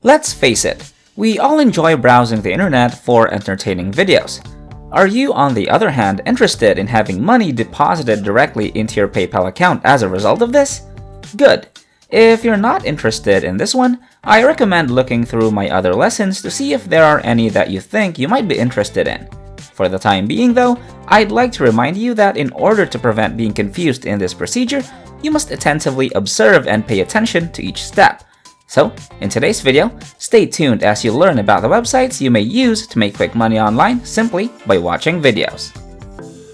Let's face it, we all enjoy browsing the internet for entertaining videos. Are you, on the other hand, interested in having money deposited directly into your PayPal account as a result of this? Good. If you're not interested in this one, I recommend looking through my other lessons to see if there are any that you think you might be interested in. For the time being though, I'd like to remind you that in order to prevent being confused in this procedure, you must attentively observe and pay attention to each step. So, in today's video, stay tuned as you learn about the websites you may use to make quick money online simply by watching videos.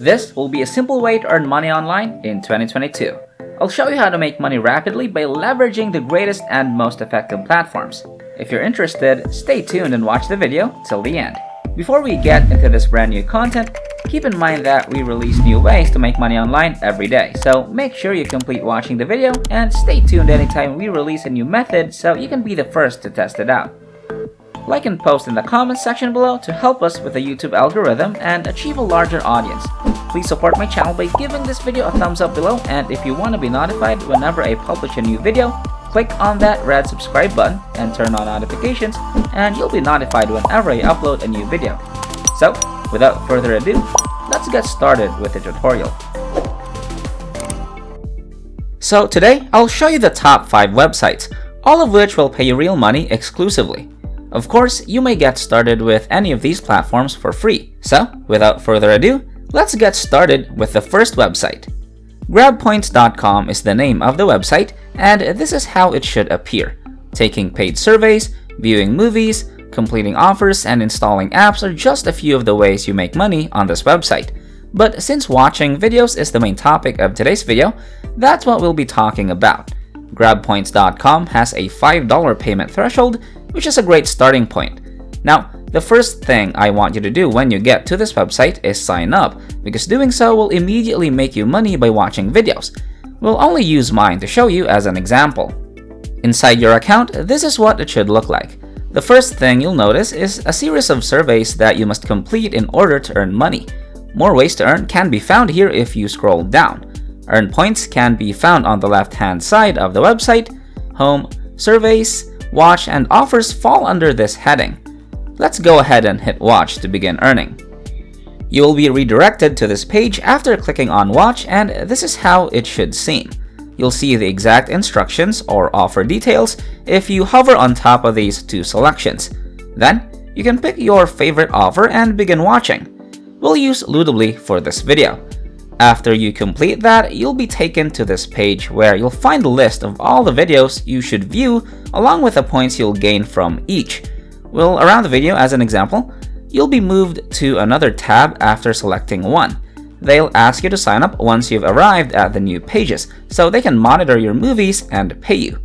This will be a simple way to earn money online in 2022. I'll show you how to make money rapidly by leveraging the greatest and most effective platforms. If you're interested, stay tuned and watch the video till the end. Before we get into this brand new content, keep in mind that we release new ways to make money online every day, so make sure you complete watching the video and stay tuned anytime we release a new method so you can be the first to test it out. Like and post in the comments section below to help us with the YouTube algorithm and achieve a larger audience. Please support my channel by giving this video a thumbs up below, and if you want to be notified whenever I publish a new video, click on that red subscribe button and turn on notifications, and you'll be notified whenever I upload a new video. So, without further ado, let's get started with the tutorial. So today, I'll show you the top 5 websites, all of which will pay you real money exclusively. Of course, you may get started with any of these platforms for free. So, without further ado, let's get started with the first website. GrabPoints.com is the name of the website, and this is how it should appear. Taking paid surveys, viewing movies, completing offers, and installing apps are just a few of the ways you make money on this website. But since watching videos is the main topic of today's video, that's what we'll be talking about. GrabPoints.com has a $5 payment threshold, which is a great starting point. Now, the first thing I want you to do when you get to this website is sign up, because doing so will immediately make you money by watching videos. We'll only use mine to show you as an example. Inside your account, this is what it should look like. The first thing you'll notice is a series of surveys that you must complete in order to earn money. More ways to earn can be found here if you scroll down. Earn points can be found on the left-hand side of the website. Home, surveys, watch, and offers fall under this heading. Let's go ahead and hit watch to begin earning. You will be redirected to this page after clicking on watch, and this is how it should seem. You'll see the exact instructions or offer details if you hover on top of these two selections. Then, you can pick your favorite offer and begin watching. We'll use Ludibly for this video. After you complete that, you'll be taken to this page where you'll find a list of all the videos you should view along with the points you'll gain from each. Well, around the video as an example, you'll be moved to another tab after selecting one. They'll ask you to sign up once you've arrived at the new pages, so they can monitor your movies and pay you.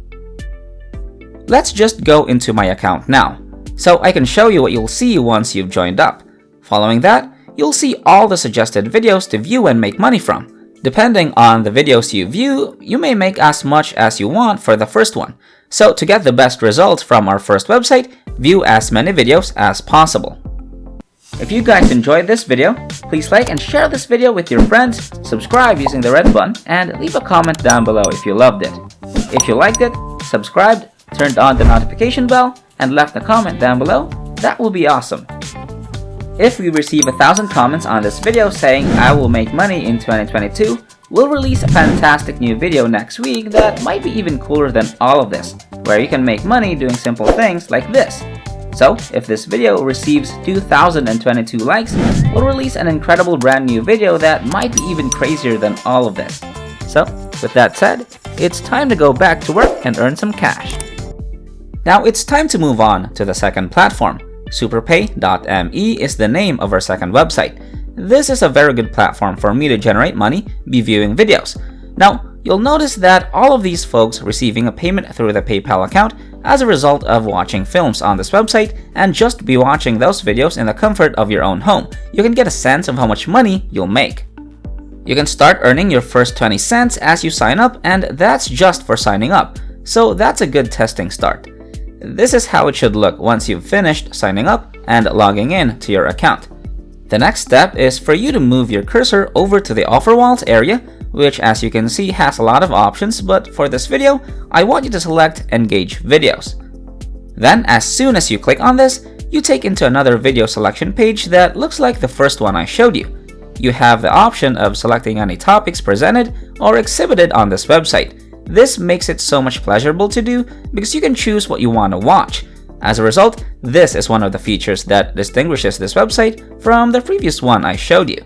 Let's just go into my account now, so I can show you what you'll see once you've joined up. Following that, you'll see all the suggested videos to view and make money from. Depending on the videos you view, you may make as much as you want for the first one. So to get the best results from our first website, view as many videos as possible. If you guys enjoyed this video, please like and share this video with your friends, subscribe using the red button, and leave a comment down below if you loved it. If you liked it, subscribed, turned on the notification bell, and left a comment down below, that will be awesome. If we receive 1,000 comments on this video saying I will make money in 2022, we'll release a fantastic new video next week that might be even cooler than all of this, where you can make money doing simple things like this. So, if this video receives 2,022 likes, we'll release an incredible brand new video that might be even crazier than all of this. So, with that said, it's time to go back to work and earn some cash. Now it's time to move on to the second platform. Superpayme is the name of our second website. This is a very good platform for me to generate money by viewing videos. Now, you'll notice that all of these folks receiving a payment through the PayPal account as a result of watching films on this website, and just be watching those videos in the comfort of your own home. You can get a sense of how much money you'll make. You can start earning your first 20 cents as you sign up, and that's just for signing up. So that's a good testing start. This is how it should look once you've finished signing up and logging in to your account. The next step is for you to move your cursor over to the offer walls area, which as you can see has a lot of options, but for this video, I want you to select Engage Videos. Then, as soon as you click on this, you take into another video selection page that looks like the first one I showed you. You have the option of selecting any topics presented or exhibited on this website. This makes it so much pleasurable to do because you can choose what you want to watch. As a result, this is one of the features that distinguishes this website from the previous one I showed you.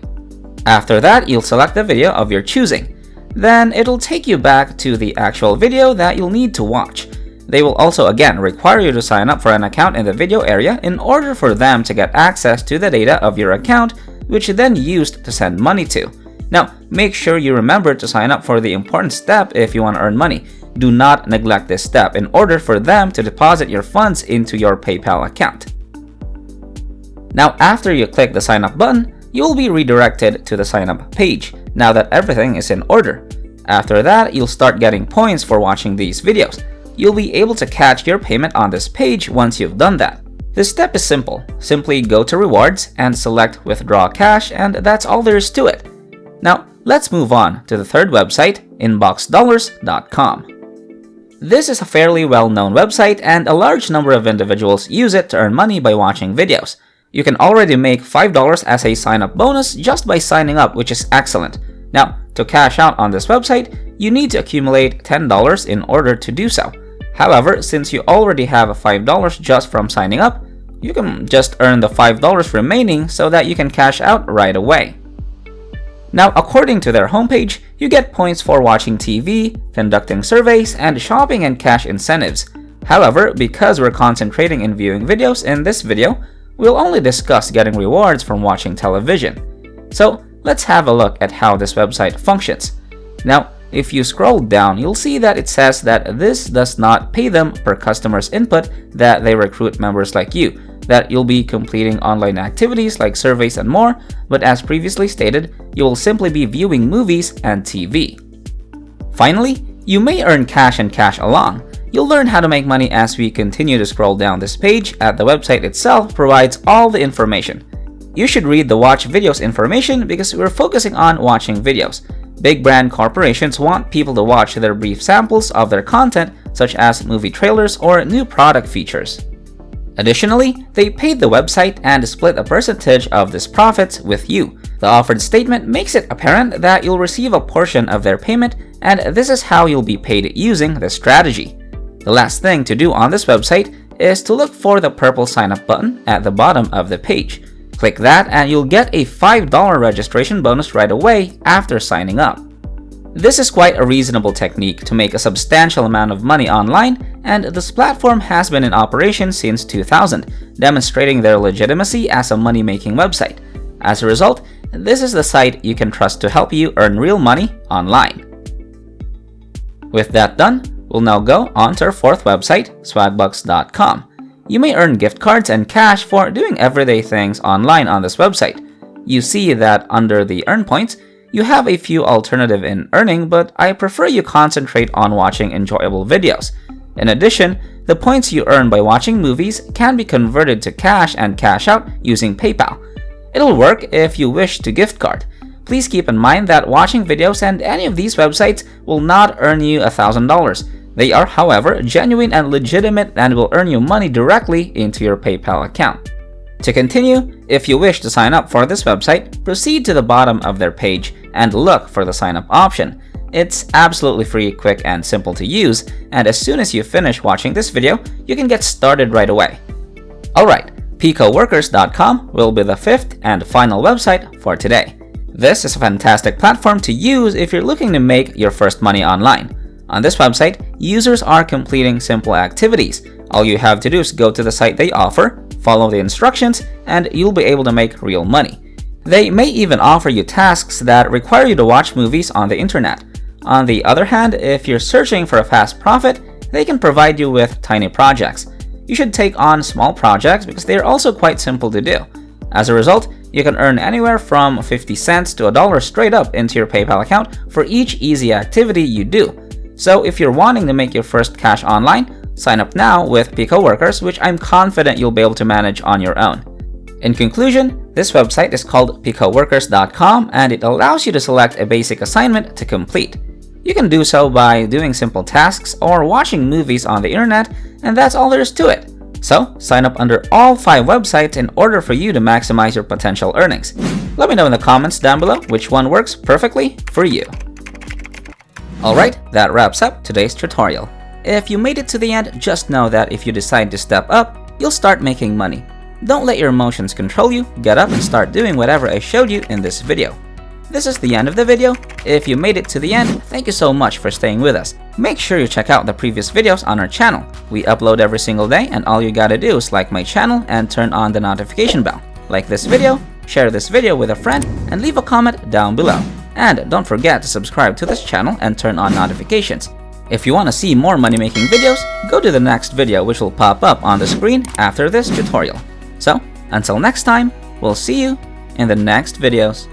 After that, you'll select the video of your choosing. Then it'll take you back to the actual video that you'll need to watch. They will also again require you to sign up for an account in the video area in order for them to get access to the data of your account, which you then used to send money to. Now, make sure you remember to sign up for the important step if you want to earn money. Do not neglect this step in order for them to deposit your funds into your PayPal account. Now, after you click the sign up button, you'll be redirected to the sign up page now that everything is in order. After that, you'll start getting points for watching these videos. You'll be able to catch your payment on this page once you've done that. This step is simple. Simply go to rewards and select withdraw cash, and that's all there is to it. Now, let's move on to the third website, inboxdollars.com. This is a fairly well-known website and a large number of individuals use it to earn money by watching videos. You can already make $5 as a sign-up bonus just by signing up, which is excellent. Now, to cash out on this website, you need to accumulate $10 in order to do so. However, since you already have $5 just from signing up, you can just earn the $5 remaining so that you can cash out right away. Now, according to their homepage, you get points for watching TV, conducting surveys, and shopping and cash incentives. However, because we're concentrating in viewing videos in this video, we'll only discuss getting rewards from watching television. So, let's have a look at how this website functions. Now, if you scroll down, you'll see that it says that this does not pay them per customer's input that they recruit members like you, that you'll be completing online activities like surveys and more, but as previously stated, you will simply be viewing movies and TV. Finally, you may earn cash and cash along. You'll learn how to make money as we continue to scroll down this page, as the website itself provides all the information. You should read the watch videos information because we're focusing on watching videos. Big brand corporations want people to watch their brief samples of their content, such as movie trailers or new product features. Additionally, they paid the website and split a percentage of this profits with you. The offered statement makes it apparent that you'll receive a portion of their payment, and this is how you'll be paid using this strategy. The last thing to do on this website is to look for the purple sign up button at the bottom of the page. Click that and you'll get a $5 registration bonus right away after signing up. This is quite a reasonable technique to make a substantial amount of money online, and this platform has been in operation since 2000, demonstrating their legitimacy as a money-making website. As a result, this is the site you can trust to help you earn real money online. With that done, we'll now go on to our fourth website, swagbucks.com. You may earn gift cards and cash for doing everyday things online on this website. You see that under the earn points, you have a few alternatives in earning, but I prefer you concentrate on watching enjoyable videos. In addition, the points you earn by watching movies can be converted to cash and cash out using PayPal. It'll work if you wish to gift card. Please keep in mind that watching videos and any of these websites will not earn you $1,000. They are, however, genuine and legitimate and will earn you money directly into your PayPal account. To continue, if you wish to sign up for this website, proceed to the bottom of their page and look for the sign up option. It's absolutely free, quick, and simple to use, and as soon as you finish watching this video, you can get started right away. Alright, Picoworkers.com will be the fifth and final website for today. This is a fantastic platform to use if you're looking to make your first money online. On this website, users are completing simple activities. All you have to do is go to the site they offer, follow the instructions, and you'll be able to make real money. They may even offer you tasks that require you to watch movies on the internet. On the other hand, if you're searching for a fast profit, they can provide you with tiny projects. You should take on small projects because they are also quite simple to do. As a result, you can earn anywhere from 50 cents to $1 straight up into your PayPal account for each easy activity you do. So if you're wanting to make your first cash online, sign up now with Picoworkers, which I'm confident you'll be able to manage on your own. In conclusion, this website is called Picoworkers.com and it allows you to select a basic assignment to complete. You can do so by doing simple tasks or watching movies on the internet, and that's all there is to it. So, sign up under all 5 websites in order for you to maximize your potential earnings. Let me know in the comments down below which one works perfectly for you. Alright, that wraps up today's tutorial. If you made it to the end, just know that if you decide to step up, you'll start making money. Don't let your emotions control you, get up and start doing whatever I showed you in this video. This is the end of the video. If you made it to the end, thank you so much for staying with us. Make sure you check out the previous videos on our channel. We upload every single day and all you gotta do is like my channel and turn on the notification bell. Like this video, share this video with a friend, and leave a comment down below. And don't forget to subscribe to this channel and turn on notifications. If you want to see more money making videos, go to the next video which will pop up on the screen after this tutorial. So, until next time, we'll see you in the next videos.